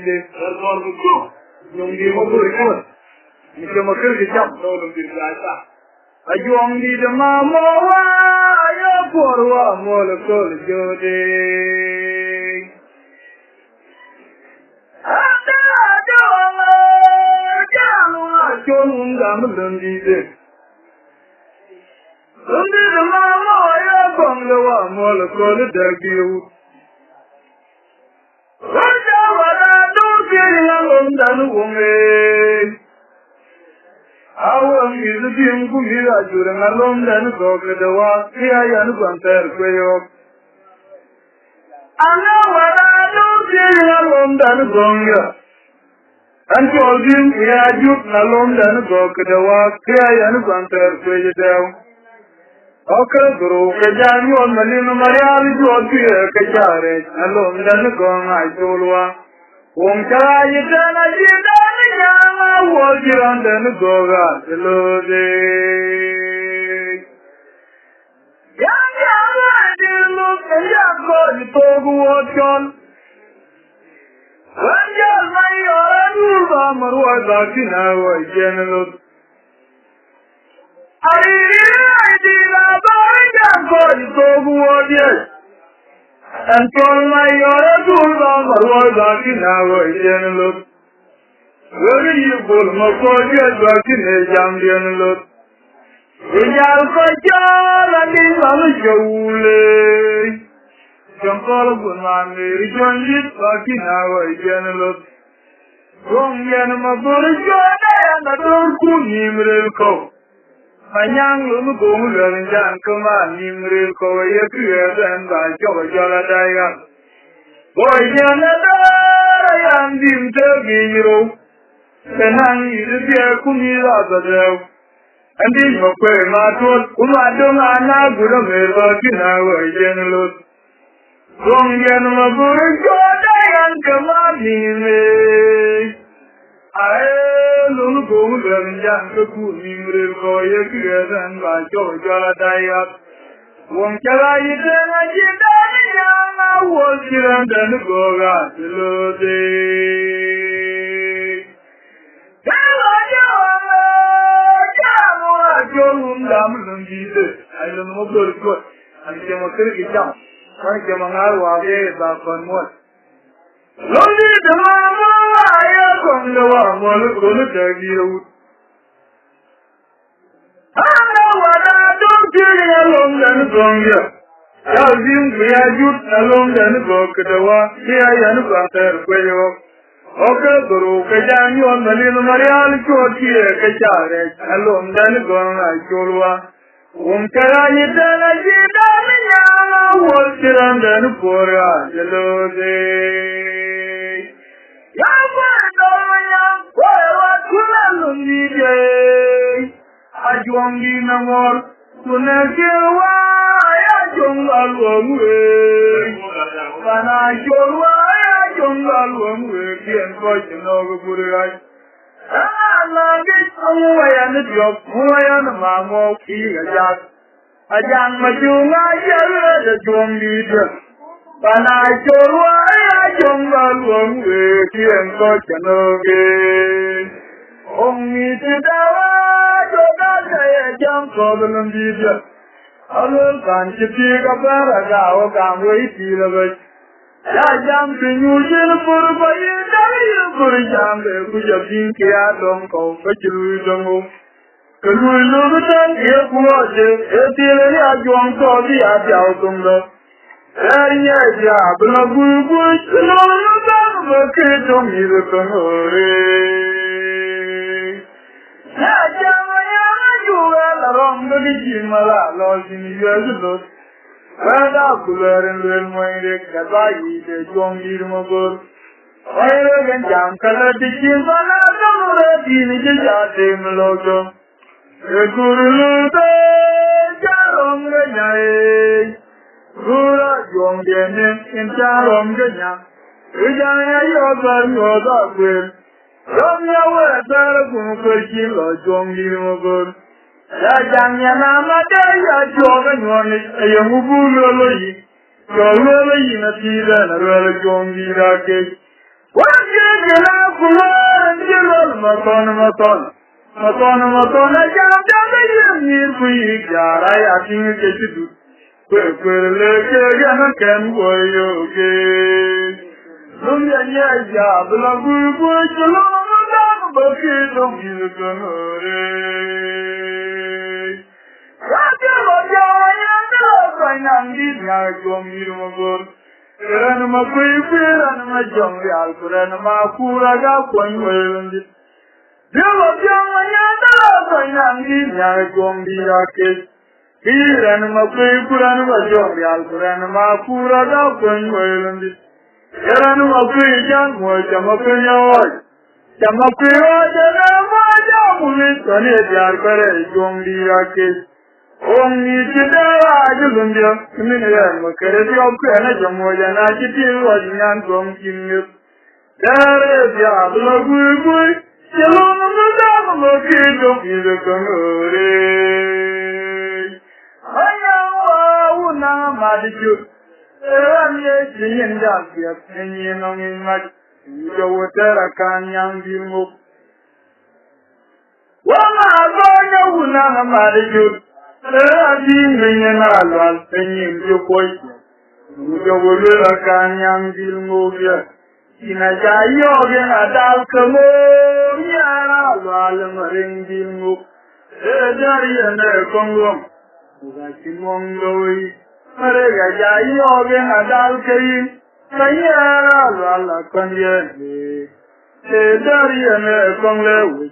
de or bu yung di mo buri ko ni ke mo ke jam no lu di sa ayong di de ma mo wa yo porwa mo le ko le jode ata do jamu chon gam lun di de undi de ma mo yo bong le wa mo le ko le de biu Awang isu tiang kumira jurang alom dan gogdawa kiayan banter kweyok. Ana wala tiang alom dan gongya. Anjol din kiajut alom dan gogdawa kiayan banter kweyok. Okra guru kejanyon malin marial joti kejare alom dan gong ajolwa. Wong chay dana jidana nyama wajiran dan goga selode. Yang jawa dilu kaya ko ditogu wachon. Wanjal mai orang urba marwa dakina wa jenlut. Ari di la banja ko ditogu wachon. Antol mai ora durba marwa dakina wa jenlut. Where you pull my project back in a jambian. Iyal ko jala ni malu jawle. Jangkal gunman meri janjit baki nawa ijanlo. Gong yan mabur jone na dur ku nimrel ko. Manyang lu gong lan jan kama nimrel ko ye kuyan ba joga jala daya. Boy jana da yan dim te giro. Senang iru dia kumila badau. Andi mokwe matut umadong anak gula merba kinawa ijanlut. Gong yan mabur jone yan kama nimrel. Ae lulu gong lan jan ku nimrel ko ye kuyan ba joga jala daya. Wong chala yidana jidana nyama wol jiran dan goga selode. Jolun dam lunjide ailun mo berkot ani ke makir kijam ani ke mangar wage ba konmot londi dama aya kondawa mol kolu dagiru ana wala dum tiri alom dan gongya yazim biajut alom dan gokdawa ya yan banter kweyo oke guru kejanyon malin marial choti kechare alom dan gong ajolwa umkarani dana jidana nyama woltiran dan pora jelode ya bardoya wa kulalun dije ajwangi namor kunakewa ya jongal wamwe bana jolwa jongal wamwe kien ko jinogo burai ala ge amwaya ne diop moya na mamo ki gajak ajang majunga yare de jombi de bana jorwa ya jongal wamwe kien ko jinoge ommi tidawa joga saya jam ko belum dia alul kan chiti ka para ga o kam wei ti lawe ya jam pinyujin pur bayi dari pur jam be kujabin kya dong ko kajru dong kelu lu tan ye kuwa je etile ya jong ko dia jao tung lo ariya ya bla bu bu lo lu tan ba ke dong mi ro ko re ya jam ya juwa la rom de jimala lo sin ye lo Wada kularin lel moire kadai de jongir mogor. Oire gen jam kala dikin bana tamure dini je jate mlojo. Guru te jarom ganyai. Gura jongene in jarom ganya. Ujanya yogar yoda kwel. Romya wada gun kwelki lo jongir mogor. Ya jangnya nama dia joga nyoni yang ubul loloyi, loloyi na tira na lolo jongi rake. وجدنا كلان جلال مطون جام يمير في جارا ياتين كجدو لك جانا كان ويوكي لم يجا بلا بوبو جلال مدام بكي لم يكنوري راجع وجايا نلقينا ندينا جومير مغور Kuran ma kuy kuran ma jong yal kuran ma kura ga koy welndi Dilo jong nya da koy nangi nya jong di ake Kuran ma kuy kuran ma jong yal kuran ma kura ga koy welndi Kuran ma kuy jang mo chama kunyoy chama kuy jana ma jamu ni tone pyar kare jong di ake Om ni chidara ajulundia minaya makare di opkana jamojana chiti wajinan kom kinyut dare dia blogui chelon mudam mokido izakanore ayawa una madiju ramye chinja kia nyenno ngat jowotara kanyang dilmo wama gonya una madiju Rabi menyana alwal penyim jokoi Mujawulu rakanyang dilmogya Inajayo gen adal kemo Yara alwal maring dilmog Edari ane kongwam Ugachi monglowi Marega jayo gen adal kayi Kayara alwal akanyang Edari ane konglewi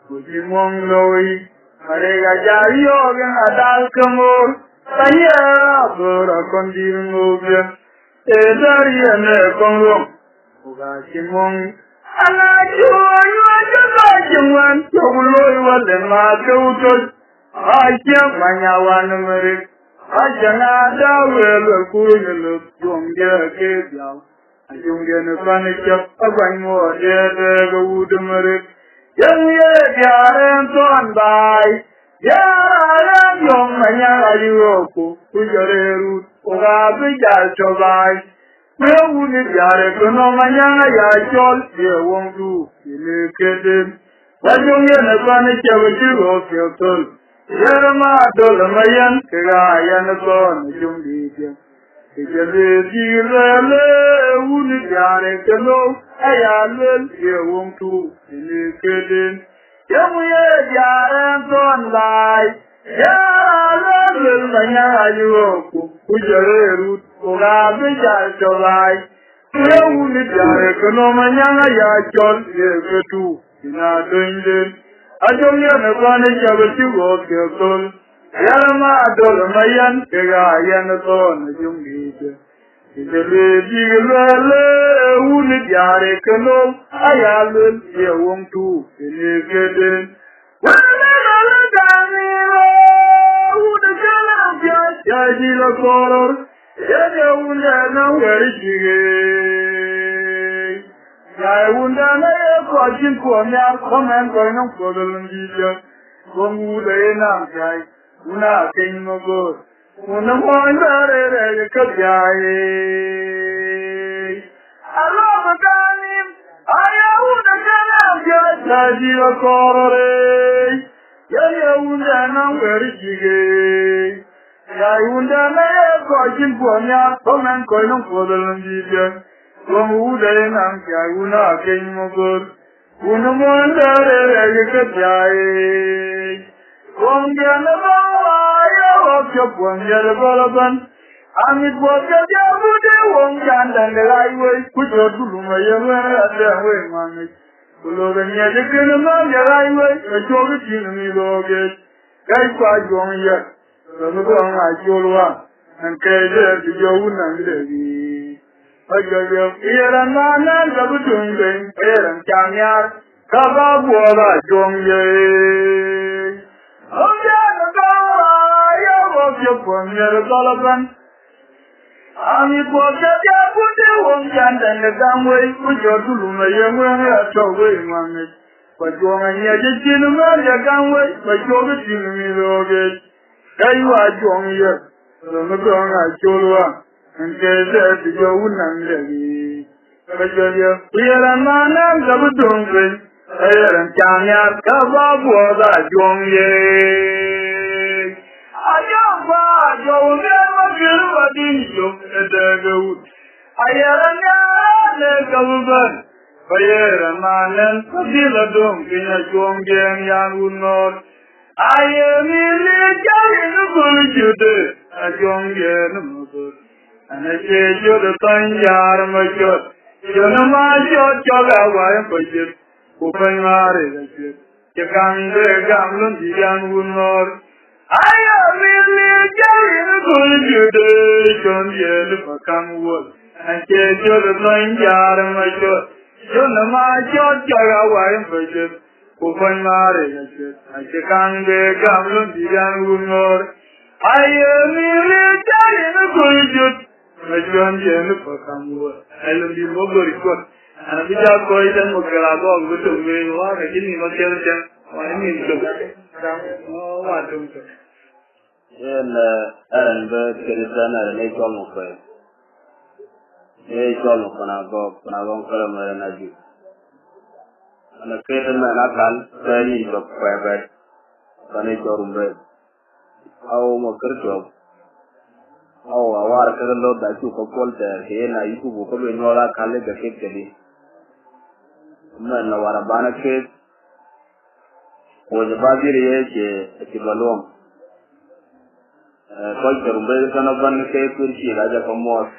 Ugachi monglowi Marega jayo gen adal kamor Kayara bora kondir ngobya Edari ane kongwam Ugachi mong Anajoyo ajagajingwan Yoguloy wale makautoy Aja manyawan merik Aja ngadawele kunyeluk Jongya kebyao Ajongya nepanikyak Abangmo edega wudu merik Yang ye jaren tuan bai Jaren yong manyang ayuoku Kujarerut Uga bijal cobai Mewuni jare kono manyang ayachol Ye wong du Ile kedin Wajong ye nepani cewecigo kiotol Yerma dol mayan Kega ayan kon Jong dijan Kejale jirele Wuni jare kono ayalel Ye wong du Ile kedin Yang ye jaren tuan bai Jaren manyang ayuoku Kujarerut Uga bijal cobai Mewuni jare kono manyang ayachol Ye kedu Ina doinden Ajong ye nepani cewecigo kiotol Yerma dol mayan Kega ayan kon Jong dijan Kejale jirele Wuni jare kono ayalel Ye wong du Ile kedin Wala daniro Wuni kalam Jaji la koror Yaya wunda na werishige Yaya wunda na ye kwa jinko mya Komen kwa nang kodolong jija Gongu da ye nang jai Una keng mogor Una mwanda re re kabjaye Allah baganim Aya wunda kalam Jaji la korore Yaya wunda na werishige Yayunda na ye kwa jinpo mya Komen kwa nang kodolong jija Gongu da ye nang jai Una keng mogor Una mwanda re re kabjaye Wongya na bawa ya wakya wongya na balaban Amit wakya jabude wongya ndangalaiwe Kujo duluma yewe adewe mangay Kuloga nyeje kene mangalaiwe Kachoga chinami loge Kai kwa jongya Ranuko ang ajolwa Nangkede dijowu nangdevi Ajayo Iran manan kabutungeng Iran chamyar Kababuwa jongye Ongya na bawa ya wakya wongya na balaban Amit wakya jabude wongya ndangalaiwe Kujo duluma yewe adewe mangay Kachoga nyeje kene mangalaiwe Kachoga chinami loge Kaiwa jongye Ranuko ang ajolwa Nangkede dijowu nangdevi Kajoya, Piramana, Gabudungi, Ayan Chanya, Kababuada, Jongye. Ayaba, Jongama, Gilvadinjo, Edagood. Ayaranya, Gabuban, Piramana, Kabiladum, Pina Jongye, Yangunor. I am in the Gulujude, a Jongye, Namur. And I say, you're the Tanyar, my God. You're the Major Jogaway for you. Open marriage. You can't break down the young woman. I am really carrying a good jubilation, yet for come wood. And say, you're the Tanyar, my God. You're the Major Jogaway for you. Open marriage. And you can't break down the young woman. I am really carrying a good jubilation. John Jennifer Kamua, I will be more good. And we are going to Mokalago with the way you are getting no children. I mean, oh, what do you say? And Kiristan and a John of Fay. A John of Panagon Column and Aju. And a creator man I can study of private, Panagon bread. How Mokurto. Oh, I want to know that you can call there. Here, I used to go in all our colleagues a cake. Man, I want a banner case. Was a body a Tibalom. Quite a reason of one case will see like a more.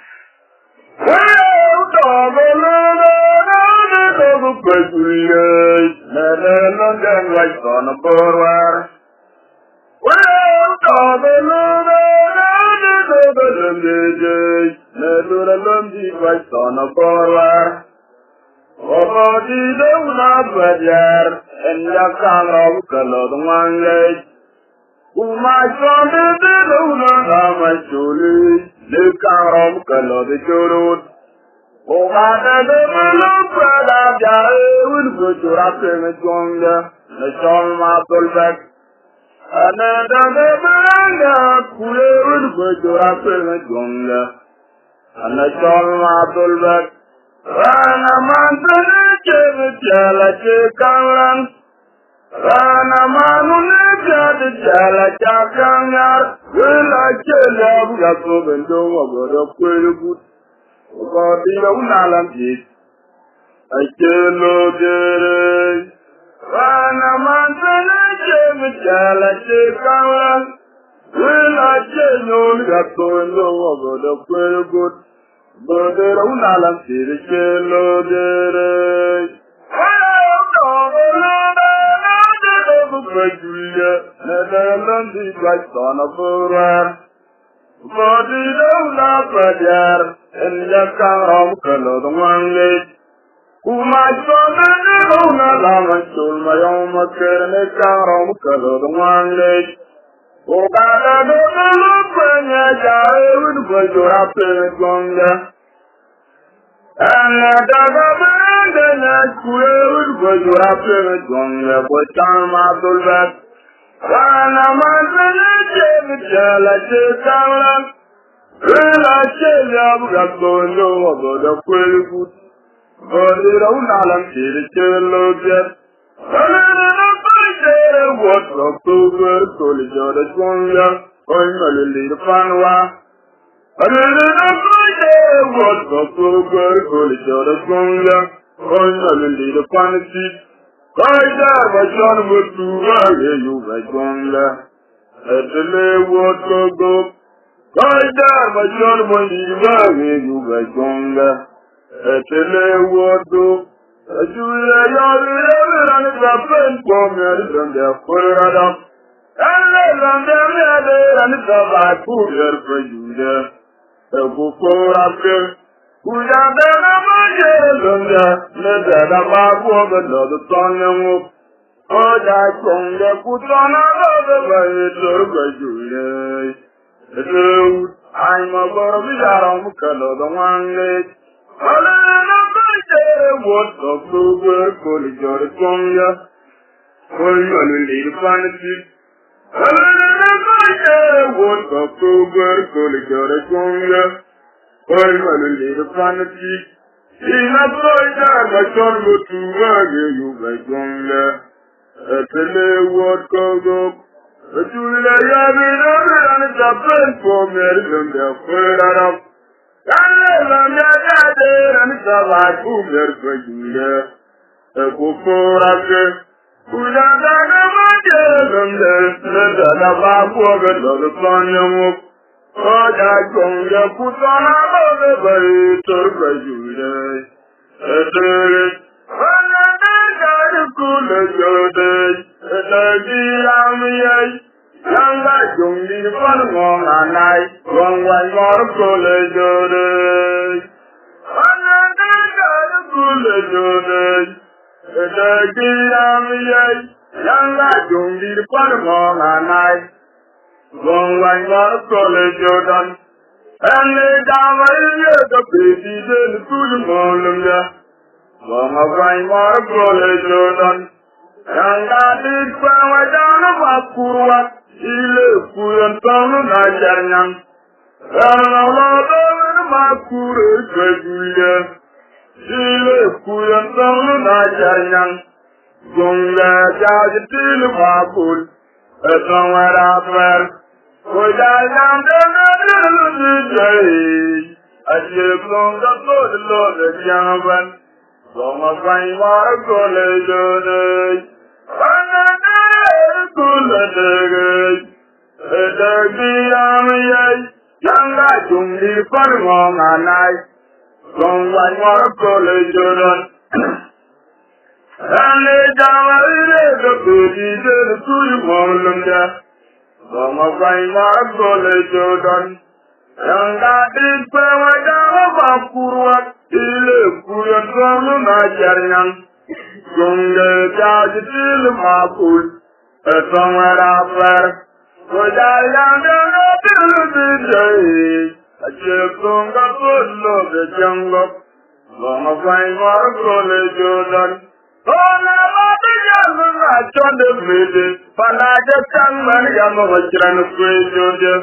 Inatoya gachon mutuwa geyu gajongla. Etele wot kogo. Etule ya biname ane tapen pomer lumya kwerarap. Kale lumya kade ane tabak umer kwejule. Ekukorake. Kuyadana manje lumya. Nedana bakwaga lolo kanyamuk. Oja gonga kutana bobe bari torba jule. Etere. Ananda jari kule jode. Etagi amiyay. Yanga jongi panong anay. Wangway mor kule jode. Ananda jari kule jode. Etagi amiyay. Yanga jongi panong anay. Wangway mor kule jodan. Ene damay yeda peti den tulmolumya. Wangway mor kule jodan. Yanga dikwa wajana makurwa. Ile kuyan tanu na jarnyam. Yanga lodowen makure kwejuya. Ile kuyan tanu na jarnyam. Gunga jajitil makul. Etangwara per. Kujayam dena dulu jai. Aje gunga kodlo de jamban. Wangway mor kule jodan. Ananda kule degay. Etagi amiyay. Yanga jungi parmong anay. Wangway mor kule jodan. Ane jamale kapeti den tulmolumya. Wangway mor kule jodan. Yanga dikwa wajana makurwa. Ile kuyan tanu na jarnyam. Gunga jajitil makul. Etangwara per. Kujayam dena dulu jai. Aje gunga kodlo de jangok. Wangway mor kule jodan. Ona mati jalu na chonde mede. Panaja kangman yamu vajran kwe jode.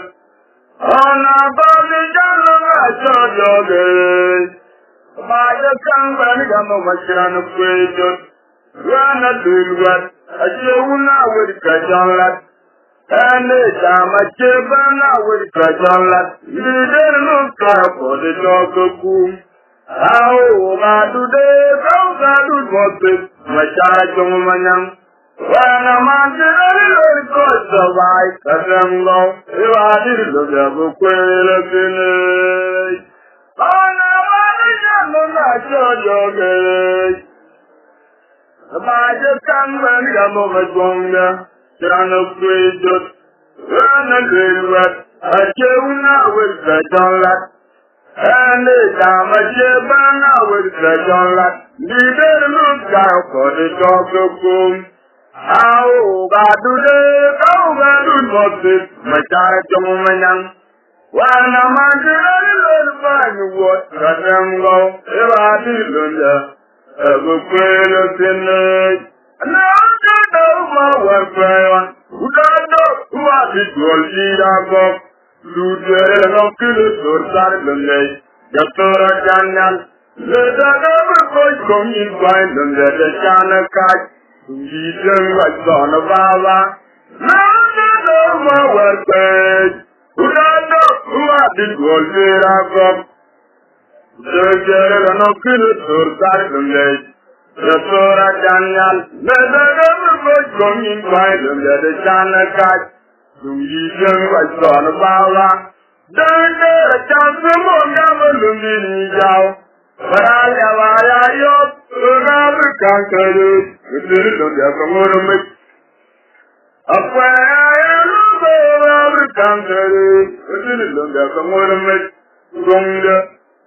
Ona bali jalu na chonde. Maja kangman yamu vajran kwe jode. Rana dulwat. Aje una wadi kajanlat. Ene jama chebana wadi kajanlat. Lider nuka kode joko kum. Ao madude kau gadu mote. Machara chong manyang. Wana manjirali lori kosa vai. Kasango. Iwadir luga bukwele kine. Ona wadi jano na chojoge. Maja kangman yamu vajongya. Jana kwejot. Rana lirwat. Ache una wadi kajanlat. Ene jama chebana wadi kajanlat. Lider nuka kode joko kum. Ao gadude kau gadu mote. Machara chong manyang. Wana manjirali lori banyu wot. Kasango. Iwadi lunja. Ebukwele kine. Nakada uma wakwewan. Udado uwadi golira gok. Ludere nokile sorsar lunge. Jatora janyan. Ledaga berkoi kongi kwain lunge de chana kaj. Jideng wajona baba. Nakada uma wakwewan. Udado uwadi golira gok. Jere nokile sorsar lunge. Jatora janyan. Ledaga berkoi kongi kwain lunge de chana kaj. Jideng wajona baba. Dende chansu monga lungi nijao. Baraya waya yop. Unabu kankere. Udiri lungi akamurumik. Apaya lungo unabu kankere. Udiri lungi akamurumik. Gunga.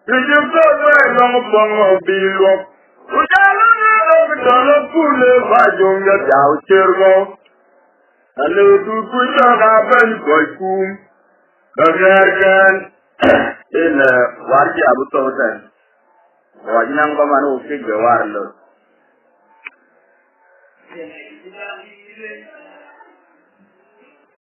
Ijibto zay lungo pongo bilwok. Ujalunga lungi tono pule vajunga jao chirgo. Alo dukuta gaban koikum. Kagarkan. Ina warji abu tawtan. Wajinang pamanu ukik gawar lo.